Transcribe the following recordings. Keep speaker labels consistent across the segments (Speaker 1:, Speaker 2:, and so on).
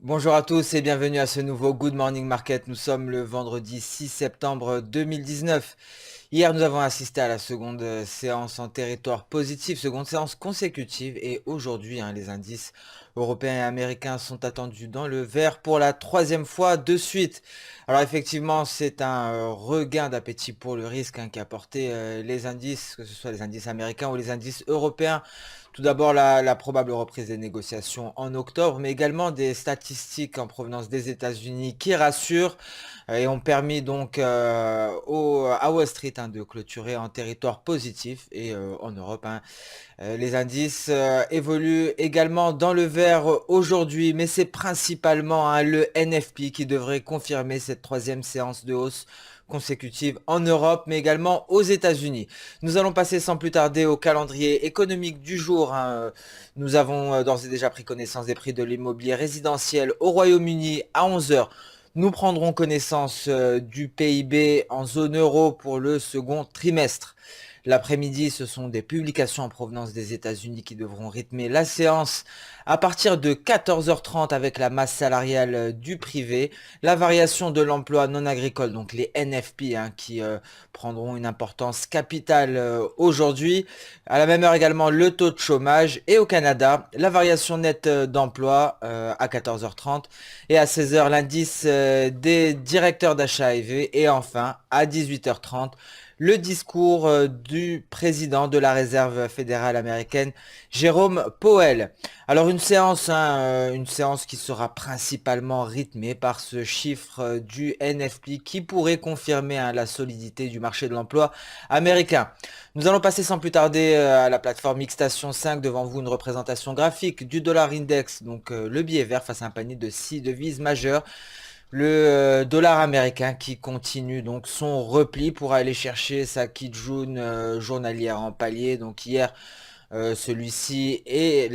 Speaker 1: Bonjour à tous et bienvenue à ce nouveau Good Morning Market. Nous sommes le vendredi 6 septembre 2019. Hier, nous avons assisté à la seconde séance en territoire positif, seconde séance consécutive. Et aujourd'hui, les indices européens et américains sont attendus dans le vert pour la troisième fois de suite. Alors effectivement, c'est un regain d'appétit pour le risque qui a porté les indices, que ce soit les indices américains ou les indices européens. Tout d'abord, la probable reprise des négociations en octobre, mais également des statistiques en provenance des États-Unis qui rassurent et ont permis donc à Wall Street de clôturer en territoire positif et en Europe. Les indices évoluent également dans le vert aujourd'hui, mais c'est principalement le NFP qui devrait confirmer cette troisième séance de hausse consécutive en Europe, mais également aux États-Unis. Nous allons passer sans plus tarder au calendrier économique du jour. Nous avons d'ores et déjà pris connaissance des prix de l'immobilier résidentiel au Royaume-Uni à 11 heures. Nous prendrons connaissance du PIB en zone euro pour le second trimestre. L'après-midi, ce sont des publications en provenance des États-Unis qui devront rythmer la séance à partir de 14h30 avec la masse salariale du privé, la variation de l'emploi non agricole, donc les NFP qui prendront une importance capitale aujourd'hui. À la même heure également, le taux de chômage et au Canada, la variation nette d'emploi à 14h30 et à 16h, l'indice des directeurs d'achat et enfin à 18h30 le discours du président de la Réserve fédérale américaine, Jérôme Powell. Alors une séance qui sera principalement rythmée par ce chiffre du NFP qui pourrait confirmer la solidité du marché de l'emploi américain. Nous allons passer sans plus tarder à la plateforme Xstation 5, devant vous une représentation graphique du dollar index, donc le billet vert face à un panier de 6 devises majeures. Le dollar américain qui continue donc son repli pour aller chercher sa Kijun journalière en palier. Donc hier, celui-ci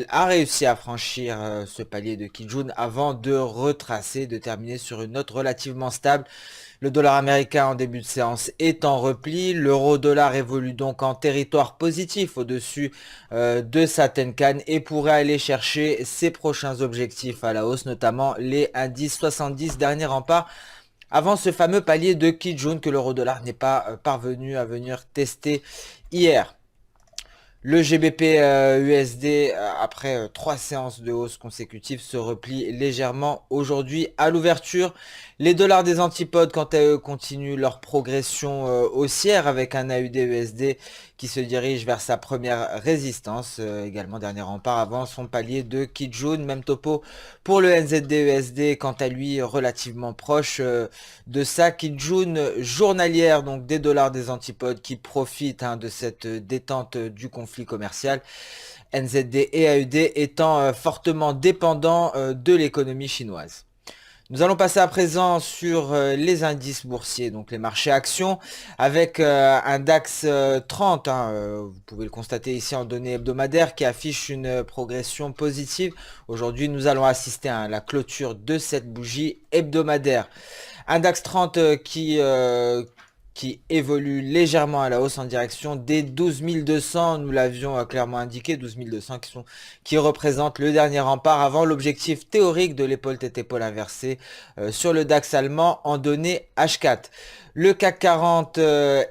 Speaker 1: a réussi à franchir ce palier de Kijun avant de retracer, de terminer sur une note relativement stable. Le dollar américain en début de séance est en repli. L'euro-dollar évolue donc en territoire positif au-dessus de sa Tenkan et pourrait aller chercher ses prochains objectifs à la hausse, notamment les indices 70 derniers remparts avant ce fameux palier de Kijun que l'euro-dollar n'est pas parvenu à venir tester hier. Le GBP USD, après trois séances de hausse consécutives, se replie légèrement aujourd'hui à l'ouverture. Les dollars des antipodes, quant à eux, continuent leur progression haussière avec un AUD USD qui se dirige vers sa première résistance. Également, dernier rempart avant son palier de Kijun. Même topo pour le NZD USD, quant à lui, relativement proche de sa Kijun journalière, donc des dollars des antipodes qui profitent de cette détente du conflit commercial. NZD et AUD étant fortement dépendants de l'économie chinoise. Nous allons passer à présent sur les indices boursiers, donc les marchés actions, avec un DAX 30, vous pouvez le constater ici en données hebdomadaires, qui affiche une progression positive. Aujourd'hui, nous allons assister à la clôture de cette bougie hebdomadaire. Un DAX 30 qui évolue légèrement à la hausse en direction des 12 200, nous l'avions clairement indiqué, 12 200 qui représentent le dernier rempart avant l'objectif théorique de l'épaule tête épaule inversée sur le DAX allemand en données H4. Le CAC 40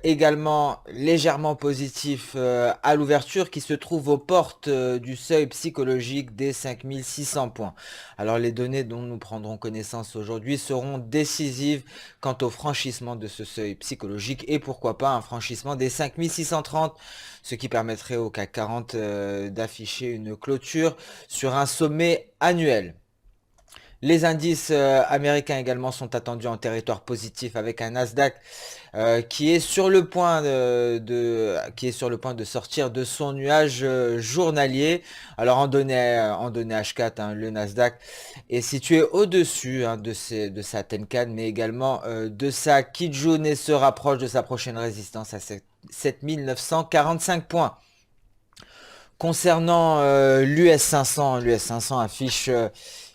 Speaker 1: également légèrement positif à l'ouverture qui se trouve aux portes du seuil psychologique des 5600 points. Alors les données dont nous prendrons connaissance aujourd'hui seront décisives quant au franchissement de ce seuil psychologique et pourquoi pas un franchissement des 5630, ce qui permettrait au CAC 40 d'afficher une clôture sur un sommet annuel. Les indices américains également sont attendus en territoire positif avec un Nasdaq qui est sur le point de sortir de son nuage journalier. Alors en données H4, le Nasdaq est situé au-dessus de sa Tenkan, mais également de sa Kijun et se rapproche de sa prochaine résistance à 7945 points. Concernant l'US 500, l'US 500 affiche,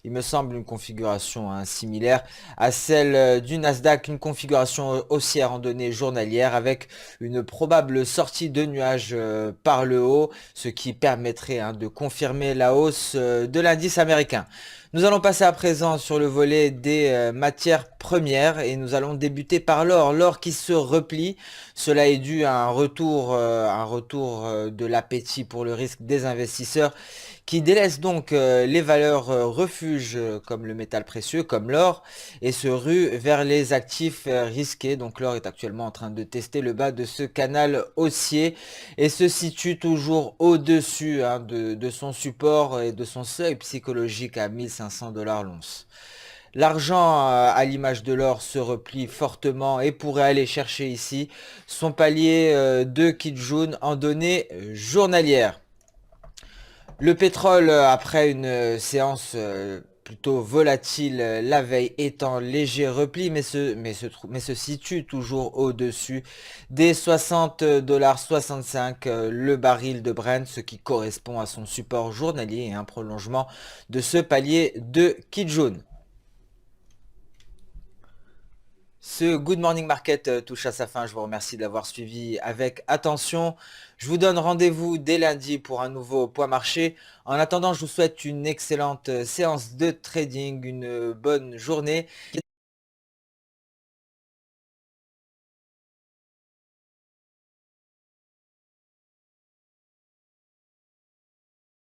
Speaker 1: il me semble, une configuration similaire à celle du Nasdaq, une configuration haussière en données journalières avec une probable sortie de nuages par le haut, ce qui permettrait de confirmer la hausse de l'indice américain. Nous allons passer à présent sur le volet des matières premières et nous allons débuter par l'or. L'or qui se replie, cela est dû à un retour de l'appétit pour le risque des investisseurs qui délaissent donc les valeurs refuges comme le métal précieux, comme l'or, et se ruent vers les actifs risqués. Donc l'or est actuellement en train de tester le bas de ce canal haussier et se situe toujours au-dessus de son support et de son seuil psychologique à 1500 dollars l'once. L'argent, à l'image de l'or, se replie fortement et pourrait aller chercher ici son palier de Kijun en données journalières. Le pétrole, après une séance plutôt volatile la veille, est en léger repli, mais se situe toujours au-dessus des 60,65 $ le baril de Brent, ce qui correspond à son support journalier et un prolongement de ce palier de Kijun. Ce Good Morning Market touche à sa fin. Je vous remercie de l'avoir suivi avec attention. Je vous donne rendez-vous dès lundi pour un nouveau point marché. En attendant, je vous souhaite une excellente séance de trading, une bonne journée.